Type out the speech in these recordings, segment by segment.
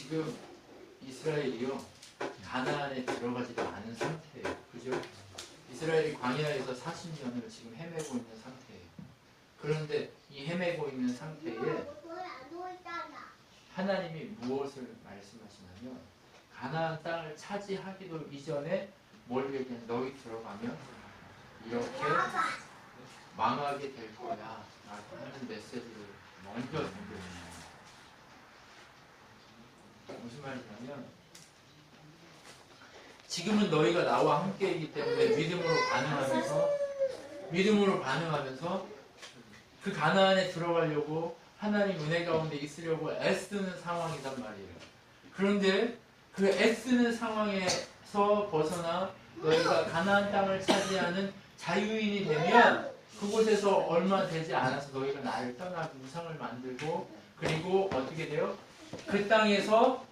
지금 이스라엘이요 가나안에 들어가지도 않은 상태예요. 그죠? 이스라엘이 광야에서 40년을 지금 헤매고 있는 상태예요. 그런데 이 헤매고 있는 상태에 하나님이 무엇을 말씀하시냐면 가나안 땅을 차지하기도 이전에 뭘 얘기해? 너희 들어가면 이렇게 망하게 될 거야 라고 하는 메시지를 먼저 던져줍니다. 무슨 말이냐면 지금은 너희가 나와 함께이기 때문에 믿음으로 반응하면서 그 가나안에 들어가려고 하나님 은혜 가운데 있으려고 애쓰는 상황이란 말이에요. 그런데 그 애쓰는 상황에서 벗어나 너희가 가나안 땅을 차지하는 자유인이 되면 그곳에서 얼마 되지 않아서 너희가 나를 떠나고 우상을 만들고 그리고 어떻게 돼요? 그 땅에서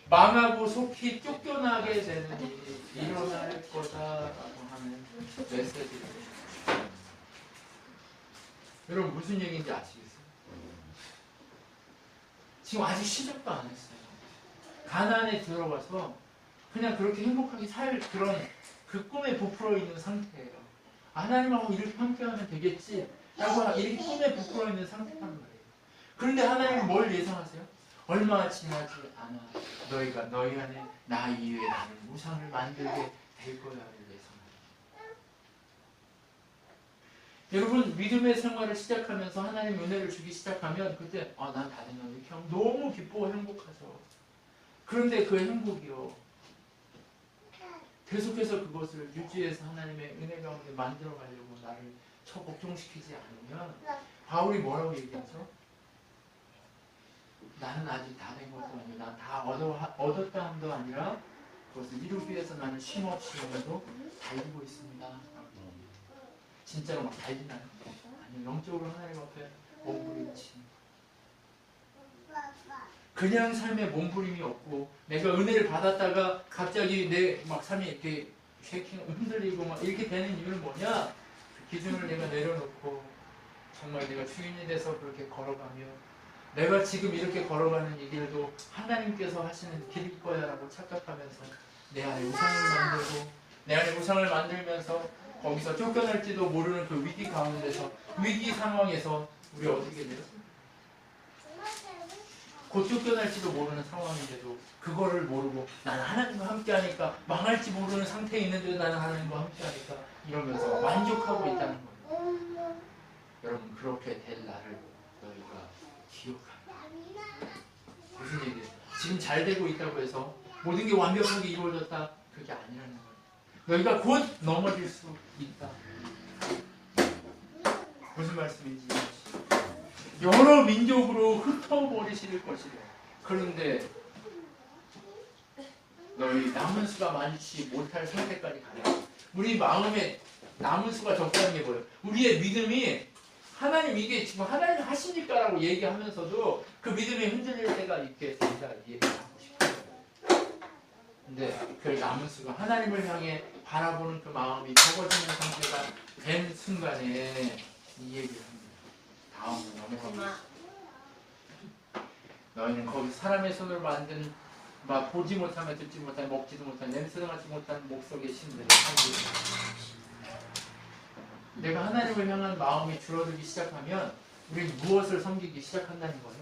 망하고 속히 쫓겨나게 되는 일이 일어날 거다라고 하는 메시지를. 여러분 무슨 얘기인지 아시겠어요? 지금 아직 시작도 안 했어요. 가나안에 들어가서 그냥 그렇게 행복하게 살 그런 그 꿈에 부풀어 있는 상태예요. 하나님하고 이렇게 함께하면 되겠지 라고 이렇게 꿈에 부풀어 있는 상태란 말이에요. 그런데 하나님은 뭘 예상하세요? 얼마 지나지 않아 너희가 너희 안에 나 이외에 나는 우상을 만들게 될 거야를 예상합니다. 여러분 믿음의 생활을 시작하면서 하나님 은혜를 주기 시작하면 그때 난 다 됐나 이렇게 하면 너무 기쁘고 행복하죠. 그런데 그 행복이요 계속해서 그것을 유지해서 하나님의 은혜 가운데 만들어 가려고 나를 걱정시키지 않으면 바울이 뭐라고 얘기하죠? 나는 아직 다 된 것도 아니고 난 다 얻었다 함도 아니라 그것을 이루기 위해서 나는 쉼없이 오늘도 달리고 있습니다. 진짜로 막 달리나요? 아니 영적으로 하나님 앞에 몸부림치 그냥 삶에 몸부림이 없고 내가 은혜를 받았다가 갑자기 내 막 삶이 이렇게 쉐이킹 흔들리고 막 이렇게 되는 이유는 뭐냐? 기준을 내가 내려놓고 정말 내가 주인이 돼서 그렇게 걸어가며 내가 지금 이렇게 걸어가는 이 길도 하나님께서 하시는 길일 거야 라고 착각하면서 내 안에 우상을 만들면서 거기서 쫓겨날지도 모르는 그 위기 가운데서 위기 상황에서 우리 어떻게 돼요? 곧 쫓겨날지도 모르는 상황인데도 그거를 모르고 나는 하나님과 함께하니까 망할지 모르는 상태에 있는데도 나는 하나님과 함께하니까 이러면서 만족하고 있다는 거예요. 여러분 그렇게 될 날을 너희가 기억합니다. 무슨 얘기예요? 지금 잘 되고 있다고 해서 모든 게 완벽하게 이루어졌다 그게 아니라는 거예요. 너희가 곧 넘어질 수 있다. 무슨 말씀인지 여러 민족으로 흩어버리실 것이래. 그런데 너희 남은 수가 많지 못할 상태까지 가요. 우리 마음에 남은 수가 적다는 게 뭐예요? 우리의 믿음이 하나님 이게 지금 하나님 하십니까? 라고 얘기하면서도 그 믿음이 흔들릴 때가 있게 된다 얘기를 하고 싶어요. 근데 그 남은 수가 하나님을 향해 바라보는 그 마음이 적어지는 상태가 된 순간에 이 얘기를 합니다. 다음으로 넘어갑니다. 너희는 거기 사람의 손으로 만든 막 보지 못하며 듣지 못하며 먹지도 못하며 냄새도 맡지 못하는 목석의 신들을 섬기라. 내가 하나님을 향한 마음이 줄어들기 시작하면 우리 무엇을 섬기기 시작한다는 거예요?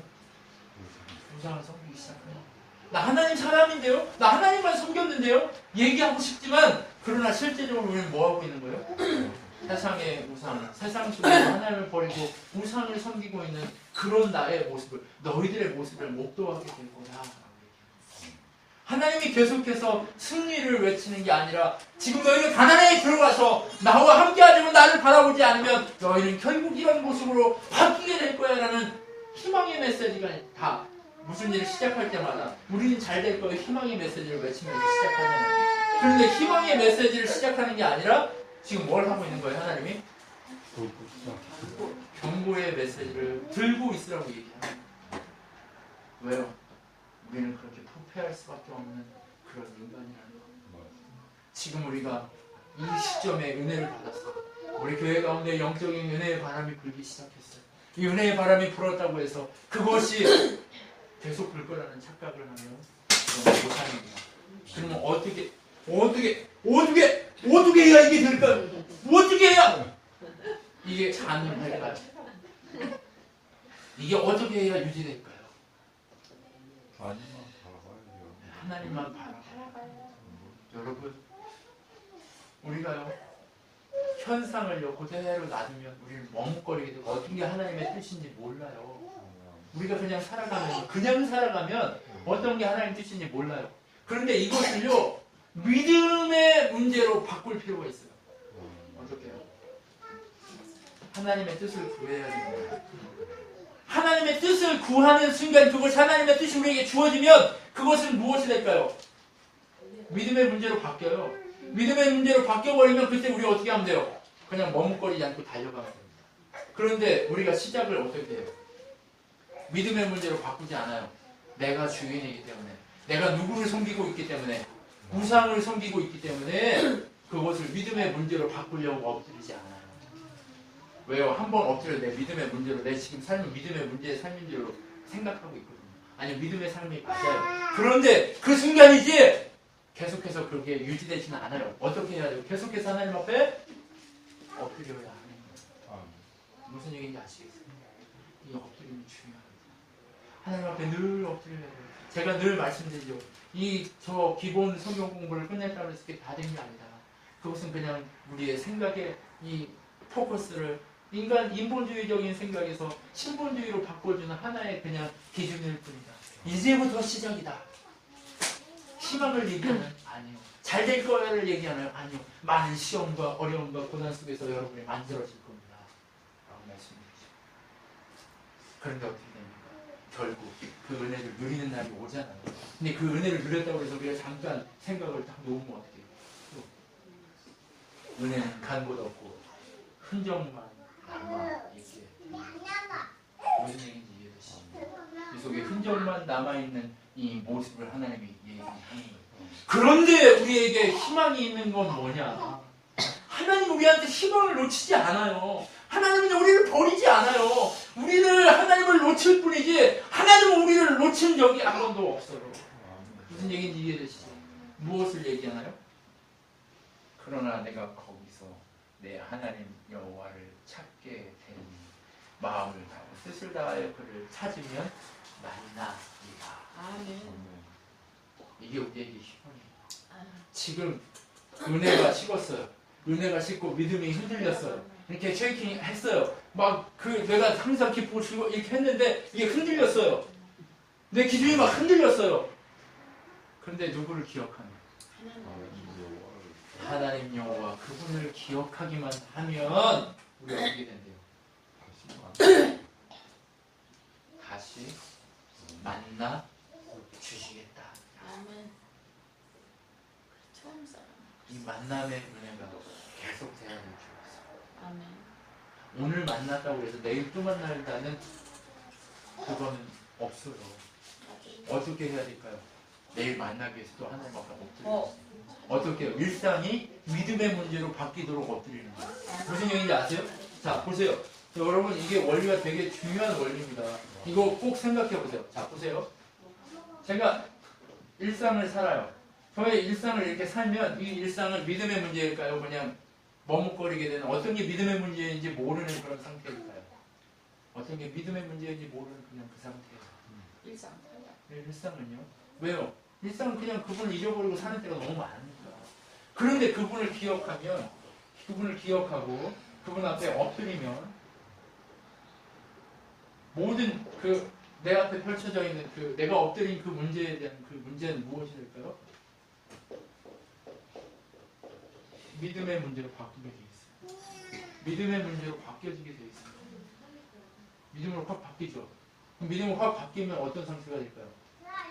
우상을 섬기기 시작해요. 나 하나님 사람인데요? 나 하나님만 섬겼는데요? 얘기하고 싶지만 그러나 실제적으로 우리는 뭐하고 있는 거예요? 세상의 우상, 세상 속에서 하나님을 버리고 우상을 섬기고 있는 그런 나의 모습을 너희들의 모습을 목도하게 될 거야. 하나님이 계속해서 승리를 외치는 게 아니라 지금 너희가 가나안에 들어가서 나와 함께하지만 나를 바라보지 않으면 너희는 결국 이런 모습으로 바뀌게 될 거야 라는 희망의 메시지가 다 무슨 일을 시작할 때마다 우리는 잘 될 거야 희망의 메시지를 외치면서 시작하는 거예요. 그런데 희망의 메시지를 시작하는 게 아니라 지금 뭘 하고 있는 거예요 하나님이? 경고의 메시지를 들고 있으라고 얘기합니다. 왜요? 우리는 그렇게 부패할 수밖에 없는 그런 인간이라는 거. 지금 우리가 이 시점에 은혜를 받아서 우리 교회 가운데 영적인 은혜의 바람이 불기 시작했어요. 이 은혜의 바람이 불었다고 해서 그것이 계속 볼 거라는 착각을 하면 그건 못합니다. 그러면 어떻게 해야 이게 될까요? 어떻게 해야 이게 가능할까요? 이게 어떻게 해야 유지될까요? 하나님만 바라봐요. 여러분, 우리가요 현상을요 그대로 놔두면 우리는 머뭇거리게 되고 어떤 게 하나님의 뜻인지 몰라요. 우리가 그냥 살아가면 어떤 게 하나님의 뜻인지 몰라요. 그런데 이것을요 믿음의 문제로 바꿀 필요가 있어요. 어떻게 해요? 하나님의 뜻을 구해야 됩니다. 하나님의 뜻을 구하는 순간 그것이 하나님의 뜻이 우리에게 주어지면 그것은 무엇이 될까요? 믿음의 문제로 바뀌어요. 믿음의 문제로 바뀌어버리면 그때 우리 어떻게 하면 돼요? 그냥 머뭇거리지 않고 달려가면 됩니다. 그런데 우리가 시작을 어떻게 해요? 믿음의 문제로 바꾸지 않아요. 내가 주인이기 때문에, 내가 누구를 섬기고 있기 때문에, 우상을 섬기고 있기 때문에 그것을 믿음의 문제로 바꾸려고 엎드리지 않아요. 왜요? 한번 엎드려 내 믿음의 문제로, 내 지금 삶은 믿음의 문제의 삶인 줄로 생각하고 있거든요. 아니 믿음의 삶이 맞아요. 그런데 그 순간이지 계속해서 그게 유지되지는 않아요. 어떻게 해야 돼요? 계속해서 하나님 앞에 엎드려야 하는 거예요. 무슨 얘기인지 아시겠어요? 이 엎드림이 중요합니다. 하나님 앞에 늘 엎드려야 돼요. 제가 늘 말씀드리죠. 저 기본 성경 공부를 끝냈다고 해서 그게 다 된 게 아니다. 그것은 그냥 우리의 생각의 이 포커스를 인본주의적인 생각에서 신본주의로 바꿔주는 하나의 그냥 기준일 뿐이다. 이제부터 시작이다. 희망을 얘기하는 아니요. 잘 될 거야를 얘기하나요? 아니요. 많은 시험과 어려움과 고난 속에서 여러분이 만들어질 겁니다. 라고 말씀드리죠. 그런데 어떻게 됩니까? 결국 그 은혜를 누리는 날이 오잖아요. 근데 그 은혜를 누렸다고 해서 우리가 잠깐 생각을 딱 놓으면 어떻게 해요? 은혜는 간 곳 없고 흔적만 남아있게. 무슨 얘기인지 이해되시죠? 이 속에 흔적만 남아있는 이 모습을 하나님이 얘기하는 거예요. 그런데 우리에게 희망이 있는 건 뭐냐? 하나님은 우리한테 희망을 놓치지 않아요. 하나님은 우리를 버리지 않아요. 우리를 하나님을 놓칠 뿐이지 하나님은 우리를 놓친 적이 한 번도 없어요. 무슨 얘기인지 이해되시죠? 무엇을 얘기하나요? 그러나 내가 거기서 내 하나님 여호와를 찾게 되니 마음을 다하고 뜻을 다하여 그를 찾으면 만나리라. 아멘. 이게 우리에게 희망이에요. 지금 은혜가 식었어요. 은혜가 식고 믿음이 흔들렸어요. 이렇게 쉐이킹 했어요. 내가 항상 기쁘고 즐거워 이렇게 했는데 이게 흔들렸어요. 내 기준이 막 흔들렸어요. 그런데 누구를 기억하냐? 하나님 여호와 그분을 기억하기만 하면 우리가 어떻게 된대요? 다시 만나 주시겠다. 아멘. 처음 사람. 이 만남의 은혜가 계속 돼야 될 줄 알았어요. 아멘. 오늘 만났다고 해서 내일 또 만난다는 그거는 없어요. 어떻게 해야 될까요? 내일 만나기 위해서 또 하나님 앞에 엎드려요. 어떻게 해요? 일상이 믿음의 문제로 바뀌도록 엎드리는 거예요. 무슨 얘기인지 아세요? 자, 보세요. 여러분, 이게 원리가 되게 중요한 원리입니다. 이거 꼭 생각해 보세요. 자, 보세요. 제가 일상을 살아요. 저의 일상을 이렇게 살면 이 일상은 믿음의 문제일까요? 그냥 머뭇거리게 되는 어떤 게 믿음의 문제인지 모르는 그런 상태일까요? 어떤 게 믿음의 문제인지 모르는 그냥 그 상태예요. 일상은요? 왜요? 일상은 그냥 그분을 잊어버리고 사는 때가 너무 많으니까. 그런데 그분을 기억하면, 그분을 기억하고 그분 앞에 엎드리면 모든 내 앞에 펼쳐져 있는 내가 엎드린 그 문제에 대한 그 문제는 무엇이 될까요? 믿음의 문제로 바뀌게 돼 있어요. 믿음의 문제로 바뀌어지게 돼 있어요. 믿음으로 확 바뀌죠. 그럼 믿음으로 확 바뀌면 어떤 상태가 될까요?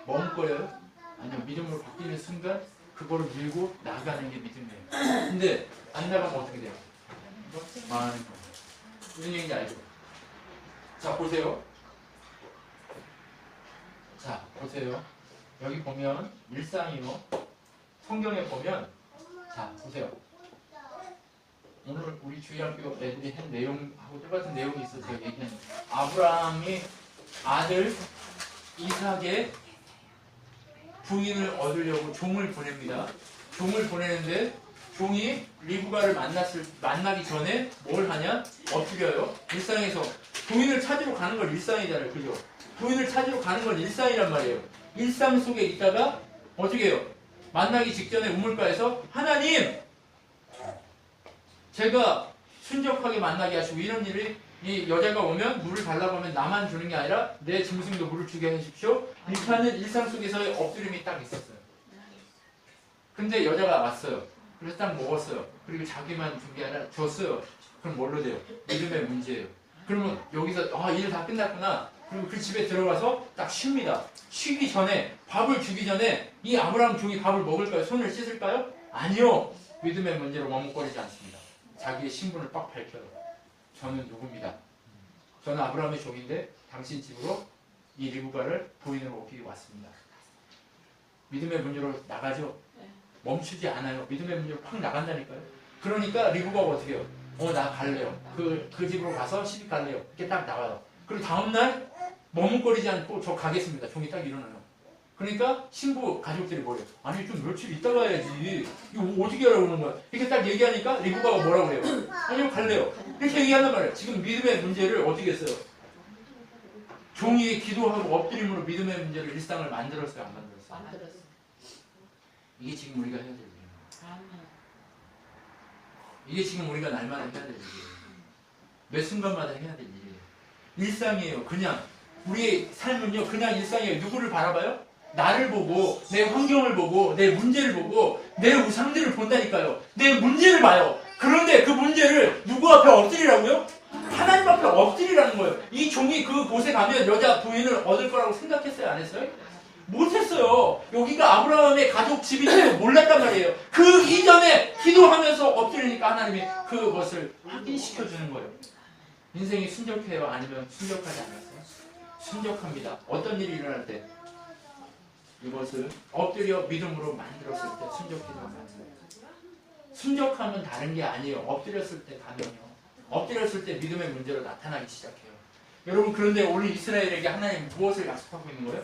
머뭇거려요? 아니요. 믿음으로 바뀌는 순간 그거를 밀고 나가는 게 믿음이에요. 근데 안 나가면 어떻게 돼요? 망하는 거예요. 무슨 얘기인지 알죠? 자, 보세요. 자, 보세요. 여기 보면 일상이요. 성경에 보면 자, 보세요. 오늘 우리 주일학교 애들이 한 내용하고 똑같은 내용이 있어서 제가 얘기하는 거예요. 아브라함이 아들 이삭의 부인을 얻으려고 종을 보냅니다. 종을 보내는데 종이 리브가를 만나기 전에 뭘 하냐? 엎드려요. 일상에서 부인을 찾으러 가는 건 일상이잖아요. 그죠? 부인을 찾으러 가는 건 일상이란 말이에요. 일상 속에 있다가 어떻게 해요? 만나기 직전에 우물가에서 하나님! 제가 순적하게 만나게 하시고 이런 일이 이 여자가 오면 물을 달라고 하면 나만 주는 게 아니라 내 짐승도 물을 주게 해주십시오. 이렇게 하는 일상 속에서의 엎드림이 딱 있었어요. 근데 여자가 왔어요. 그래서 딱 먹었어요. 그리고 자기만 준 게 아니라 줬어요. 그럼 뭘로 돼요? 믿음의 문제예요. 그러면 여기서 일 다 끝났구나. 그리고 그 집에 들어가서 딱 쉽니다. 쉬기 전에 밥을 주기 전에 이 아브라함 종이 밥을 먹을까요? 손을 씻을까요? 아니요. 믿음의 문제로 머뭇거리지 않습니다. 자기의 신분을 빡 밝혀요. 저는 누굽니다. 저는 아브라함의 종인데 당신 집으로 이 리브가를 부인으로 오기 왔습니다. 믿음의 문제로 나가죠. 멈추지 않아요. 믿음의 문제로 팍 나간다니까요. 그러니까 리브가가 어떻게 해요? 나 갈래요. 그 집으로 가서 시집 갈래요. 이렇게 딱 나가요. 그리고 다음날 머뭇거리지 않고 저 가겠습니다. 종이 딱 일어나요. 그러니까 신부 가족들이 뭐래요? 아니 좀 며칠 있다 가야지. 이거 어떻게 하라고 그러는 거야? 이렇게 딱 얘기하니까 리브가가 뭐라고 그래요? 아니요 갈래요. 이렇게 얘기한단 말이에요. 지금 믿음의 문제를 어떻게 했어요? 종이 기도하고 엎드림으로 믿음의 문제를 일상을 만들었어요? 안 만들었어요? 만들었어. 이게 지금 우리가 해야 될 일이에요. 아멘. 이게 지금 우리가 날마다 해야 될 일이에요. 매 순간마다 해야 될 일이에요. 일상이에요. 그냥 우리의 삶은요 그냥 일상이에요. 누구를 바라봐요? 나를 보고 내 환경을 보고 내 문제를 보고 내 우상들을 본다니까요. 내 문제를 봐요. 그런데 그 문제를 누구 앞에 엎드리라고요? 하나님 앞에 엎드리라는 거예요. 이 종이 그 곳에 가면 여자 부인을 얻을 거라고 생각했어요? 안 했어요? 못했어요. 여기가 아브라함의 가족 집인지도 몰랐단 말이에요. 그 이전에 기도하면서 엎드리니까 하나님이 그것을 확인시켜주는 거예요. 인생이 순적해요? 아니면 순적하지 않았어요? 순적합니다. 어떤 일이 일어날 때 이것을 엎드려 믿음으로 만들었을 때 순적해서 만들어요. 순적하면 다른 게 아니에요. 엎드렸을 때 가면요. 엎드렸을 때 믿음의 문제로 나타나기 시작해요. 여러분 그런데 오늘 이스라엘에게 하나님 무엇을 약속하고 있는 거예요?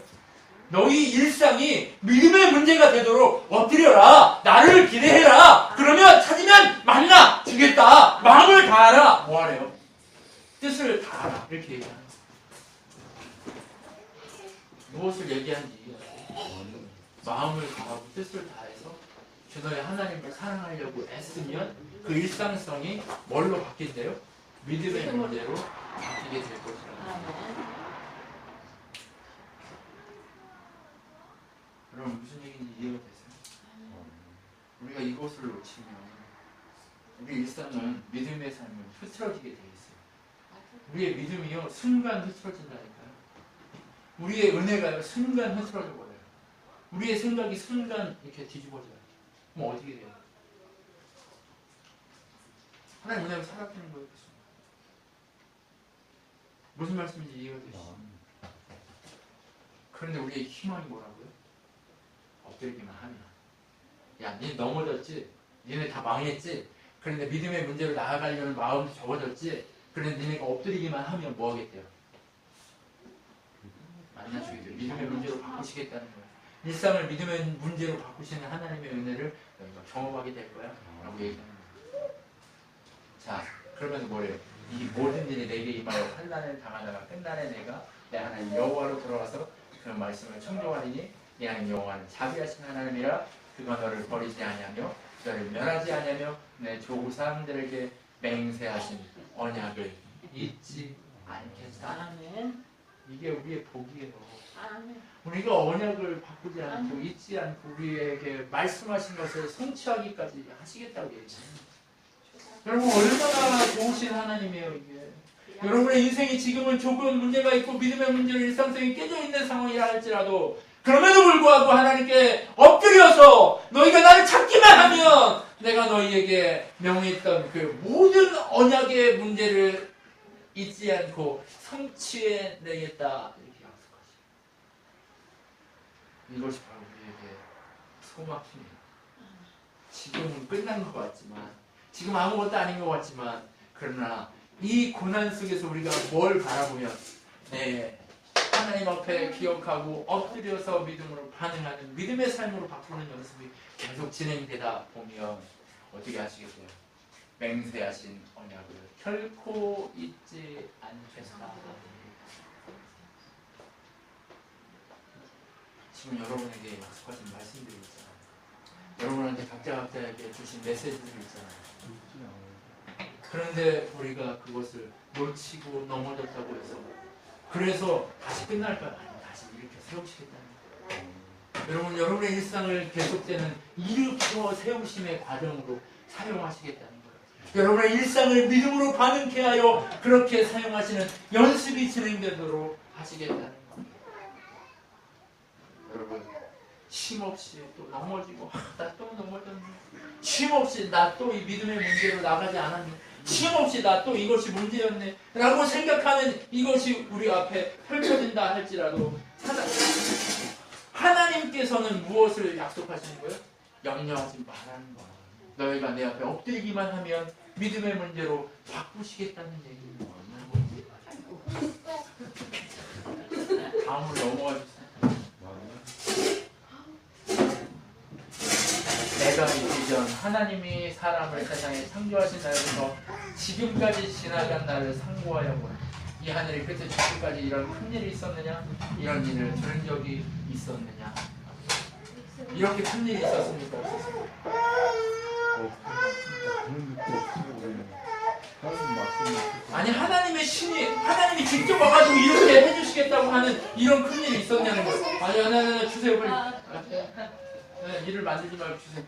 너희 일상이 믿음의 문제가 되도록 엎드려라. 나를 기대해라. 그러면 찾으면 만나 주겠다. 마음을 다하라. 뭐 하래요? 뜻을 다하라. 이렇게 얘기하는 거예요. 무엇을 얘기하는지 마음을 다하고 뜻을 다해서 주 너의 하나님을 사랑하려고 애쓰면 그 일상성이 뭘로 바뀐대요? 믿음의 문제로 바뀌게 될 것이라고. 여러분 무슨 얘기인지 이해가 되세요? 우리가 이것을 놓치면 우리 일상은 믿음의 삶은 흐트러지게 돼 있어요. 우리의 믿음이요 순간 흐트러진다니까요. 우리의 은혜가요 순간 흐트러져 버려요. 우리의 생각이 순간 이렇게 뒤집어져요. 그럼 어떻게 돼요? 하나님 은혜로 살아가는 거예요. 무슨 말씀인지 이해가 되시죠? 그런데 우리의 희망이 뭐라고요? 엎드리기만 하면. 야, 니네 넘어졌지? 니네 다 망했지? 그런데 믿음의 문제로 나아가려는 마음도 적어졌지? 그런데 니네가 엎드리기만 하면 뭐 하겠대요? 만나주겠대요. 믿음의 문제로 바꾸시겠다는 거예요. 일상을 믿음의 문제로 바꾸시는 하나님의 은혜를 너희가 경험하게 될 거야. 라고 얘기하는 거예요. 자, 그러면 뭐래요? 이 모든 일이 내게 임하여 환난을 당하다가 끝날에 내가 내 하나님 여호와로 돌아와서 그 말씀을 청종하리니 내 하나님 여호와는 자비하신 하나님이라 그가 너를 버리지 아니하며 너를 멸하지 아니하며 내 조상들에게 맹세하신 언약을 잊지 않겠다. 아멘. 이게 우리의 복이에요. 아멘. 우리가 언약을 바꾸지 않고 잊지 않고 우리에게 말씀하신 것을 성취하기까지 하시겠다고 얘기해요. 여러분 얼마나 좋으신 하나님이에요 이게. 여러분의 인생이 지금은 조금 문제가 있고 믿음의 문제로 일상성이 깨져 있는 상황이라 할지라도 그럼에도 불구하고 하나님께 엎드려서 너희가 나를 찾기만 하면 내가 너희에게 명했던 그 모든 언약의 문제를 잊지 않고 성취해내겠다 이렇게 약속하시죠. 이것이 바로 우리에게 소망입니다. 지금은 끝난 것 같지만 지금 아무것도 아닌 것 같지만 그러나 이 고난 속에서 우리가 뭘 바라보면 내 하나님 앞에 기억하고 엎드려서 믿음으로 반응하는 믿음의 삶으로 바꾸는 연습이 계속 진행되다 보면 어떻게 하시겠어요? 맹세하신 언약을 결코 잊지 않겠다. 지금 여러분에게 약속하신 말씀들이 있잖아요. 여러분한테 각자에게 주신 메시지들이 있잖아요. 그런데 우리가 그것을 놓치고 넘어졌다고 해서 그래서 다시 끝날까요? 아니, 다시 일으켜 세우시겠다는 거예요. 여러분, 여러분의 일상을 계속되는 일으켜 세우심의 과정으로 사용하시겠다는 거예요. 여러분의 일상을 믿음으로 반응케 하여 그렇게 사용하시는 연습이 진행되도록 하시겠다는 거예요. 여러분, 쉼없이 또 넘어지고 나 또 넘어졌네. 쉼없이 나 또 이 믿음의 문제로 나가지 않았네. 쉼없이 나 또 이것이 문제였네 라고 생각하는 이것이 우리 앞에 펼쳐진다 할지라도 하나님께서는 무엇을 약속하시는 거예요? 염려하지 말라는 거예요. 너희가 내 앞에 엎드리기만 하면 믿음의 문제로 바꾸시겠다는 얘기입니다. 다음으로 넘어가 주세요. 내가 있기 전 하나님이 사람을 세상에 창조하신 날부터 지금까지 지나간 날을 상고하여 보라. 이 하늘의 끝에 죽기까지 이런 큰 일이 있었느냐? 이런 일을 들은 적이 있었느냐? 이렇게 큰 일이 있었습니까? 아니, 하나님의 신이 하나님이 직접 와가지고 이렇게 해주시겠다고 하는 이런 큰 일이 있었냐는 거예요. 아니, 주세요 빨리. 네, 일을 만들지 말고 주세요.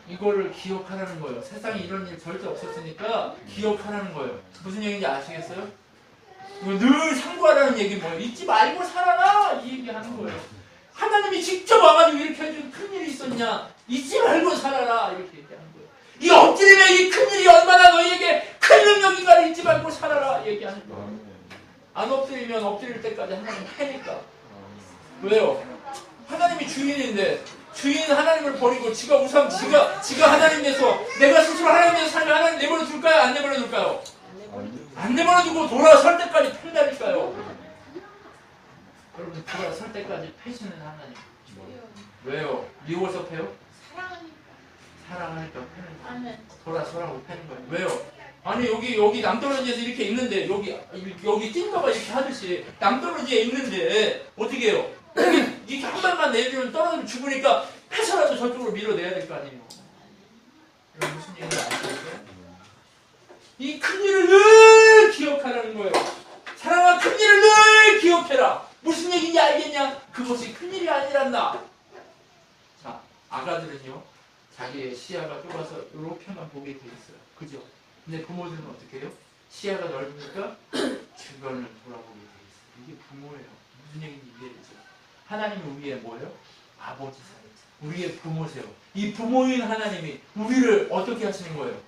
이거를 기억하라는 거예요. 세상에 이런 일 절대 없었으니까 기억하라는 거예요. 무슨 얘기인지 아시겠어요? 늘 상고하라는 얘기는 뭐예요? 잊지 말고 살아라! 이 얘기 하는 거예요. 하나님이 직접 와가지고 이렇게 해준 큰일이 있었냐? 잊지 말고 살아라! 이렇게 얘기하는 거예요. 이 엎드림의 이 큰일이 얼마나 너희에게 큰 능력인가를 잊지 말고 살아라! 얘기하는 거예요. 안 엎드리면 엎드릴 때까지 하나님 패니까. 왜요? 하나님이 주인인데 주인 하나님을 버리고 지가 우상 지가 하나님 돼서 내가 스스로 하나님 돼서 살면 하나님 내버려 둘까요? 안 내버려 둘까요? 안 내버려 두고 돌아설 때까지 팬다니까요. 여러분, 돌아설 때까지 패시는 하나님. 왜요? 미워서 패요? 사랑하니까 패는 거예요. 돌아서라고 패는 거예요. 왜요? 아니, 여기 남떨어지에서 이렇게 있는데 여기 찐거가 이렇게 하듯이 남떨어지에 있는데 어떻게 해요? 이렇게 한 발만 내주면 떨어지면 죽으니까 패서라도 저쪽으로 밀어내야 될 거 아니에요. 이런 무슨 얘기인지 아시겠어요? 이 큰일을 늘 기억하라는 거예요. 사랑아, 큰일을 늘 기억해라. 무슨 얘기인지 알겠냐? 그것이 큰일이 아니란다. 자, 아가들은요, 자기의 시야가 좁아서 이렇게만 보게 돼 있어요. 그죠? 근데 부모들은 어떻게 해요? 시야가 넓으니까 주변을 돌아보게 돼 있어요. 이게 부모예요. 무슨 얘기인지 이해되죠? 하나님이 우리의 뭐예요? 아버지세요. 우리의 부모세요. 이 부모인 하나님이 우리를 어떻게 하시는 거예요?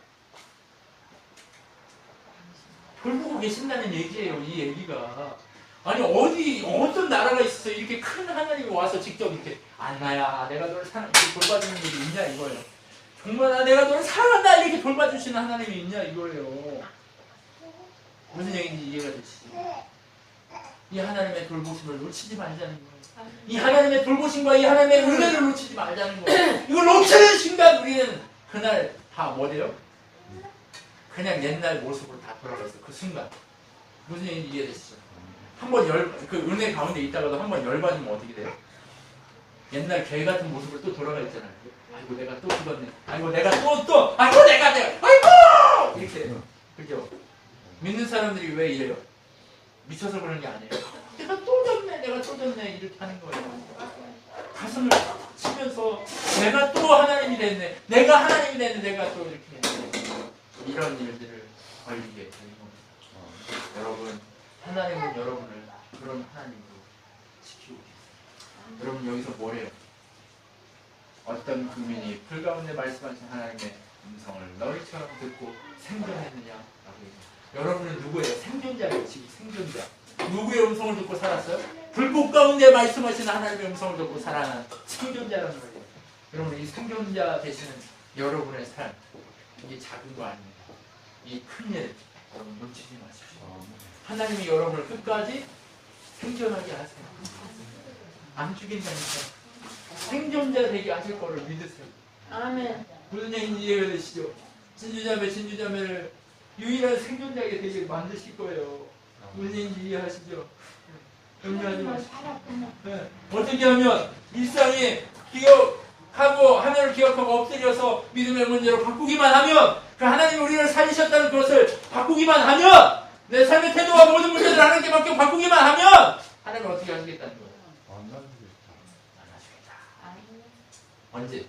돌보고 계신다는 얘기예요. 이 얘기가. 아니, 어떤 나라가 있어서 이렇게 큰 하나님이 와서 직접 이렇게 안나야 내가 너를 이렇게 돌봐주는 일이 있냐 이거예요. 정말 내가 너를 사랑한다 이렇게 돌봐주시는 하나님이 있냐 이거예요. 무슨 얘기인지 이해가 되시죠? 이 하나님의 돌보심을 놓치지 말자는 거예요. 이 하나님의 돌보심과 이 하나님의 은혜를 놓치지 말자는 거예요. 이걸 놓치는 순간 우리는 그날 다 뭐래요? 그냥 옛날 모습으로 다 돌아갔어. 그 순간. 무슨 얘기인지 이해되시죠? 한번 그 은혜 가운데 있다가도 한번 열받으면 어떻게 돼요? 옛날 개 같은 모습으로 또 돌아가 있잖아요. 아이고 내가 또 죽었네. 아이고 내가 아이고 내가 아이고! 이렇게. 그죠? 믿는 사람들이 왜 이래요? 미쳐서 그런 게 아니에요. 내가 또 졌네 이렇게 하는 거예요. 가슴을 치면서 내가 또 하나님이 됐네. 내가 하나님이 됐네. 내가 또 이렇게 했네. 이런 일들을 걸리게 되는 겁니다. 여러분, 하나님은 여러분을 그런 하나님으로 지키고 계세요. 여러분, 여기서 뭐래요? 어떤 국민이 불 가운데 말씀하신 하나님의 음성을 너희처럼 듣고 생존했느냐라고 얘기해요. 여러분은 누구예요? 생존자예요. 지금 생존자. 누구의 음성을 듣고 살았어요? 불꽃 가운데 말씀하시는 하나님의 음성을 듣고 살아가는 생존자라는 거예요. 여러분, 이 생존자 되시는 여러분의 삶, 이게 작은 거 아닙니다. 이 큰 일 여러분 놓치지 마십시오. 하나님이 여러분을 끝까지 생존하게 하세요. 안 죽인다니까. 생존자 되게 하실 거를 믿으세요. 아멘. 무슨 얘기인지 이해가 되시죠? 진주자매를 유일한 생존자에게 되게 만드실 거예요. 무슨 얘기인지 이해하시죠? 염려하지 마시고. 네. 어떻게 하면 일상에 기억하고 하나님을 기억하고 엎드려서 믿음의 문제로 바꾸기만 하면, 그 하나님이 우리를 살리셨다는 것을 바꾸기만 하면, 내 삶의 태도와 모든 문제를 하나님께 맡겨 바꾸기만 하면 하나님은 어떻게 하시겠다는 거예요? 만나주겠다. 언제?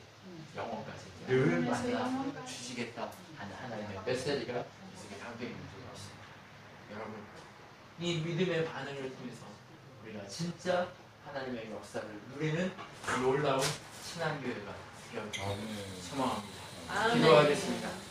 영원까지 늘 만나 주시겠다 하는 하나님의 메시지가 이렇게 담겨 있는 것입니다. 여러분, 이 믿음의 반응을 통해서 우리가 진짜 하나님의 역사를 누리는 놀라운 신앙교회가 되었기를 소망합니다. 기도하겠습니다.